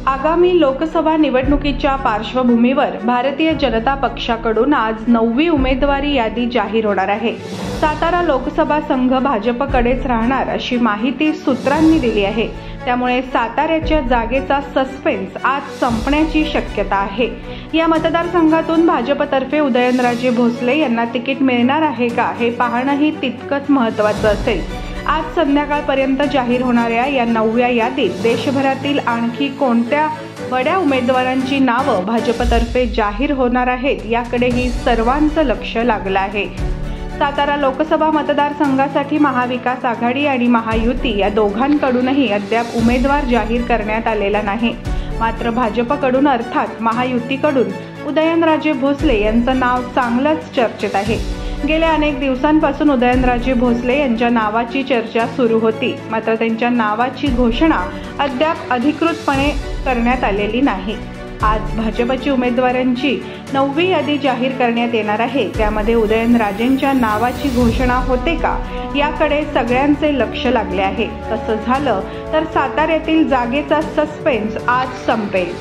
आगामी लोकसभा निवडणुकीच्या पार्श्वभूमीवर भारतीय जनता पक्षाकडून आज 9वी उमेदवारी यादी जाहीर होणार आहे। सातारा लोकसभा संघ भाजपकडेच राहणार अशी माहिती सूत्रांनी दिली आहे। त्यामुळे साताऱ्याच्या जागेचा सस्पेन्स आज संपण्याची शक्यता आहे। या मतदारसंघातून भाजपतर्फे उदयनराजे भोसले यांना तिकीट मिळणार आहे का हे पाहणंही तितकंच महत्त्वाचं असेल। आज संध्याकाळपर्यंत जाहीर होणाऱ्या या 9व्या यादीत देशभरातील आणखी कोणत्या बड्या उमेदवारांची नावं भाजपतर्फे जाहीर होणार आहेत याकडेही सर्वांचं लक्ष लागलं आहे। सातारा लोकसभा मतदारसंघासाठी महाविकास आघाडी आणि महायुती या दोघांकडूनही अद्याप उमेदवार जाहीर करण्यात आलेला नाही। मात्र भाजपकडून अर्थात महायुतीकडून उदयनराजे भोसले यांचं नाव चांगलंच चर्चेत आहे। गेल्या अनेक दिवसांपासून उदयनराजे भोसले यांच्या नावाची चर्चा सुरू होती। मात्र त्यांच्या नावाची घोषणा अद्याप अधिकृतपणे करण्यात आलेली नाही। आज भाजपची उमेदवारांची 9वी यादी जाहीर करण्यात येणार आहे। त्यामध्ये उदयनराजेंच्या नावाची घोषणा होते का याकडे सगळ्यांचे लक्ष लागले आहे। तसं झालं तर साताऱ्यातील जागेचा सस्पेन्स आज संपेल।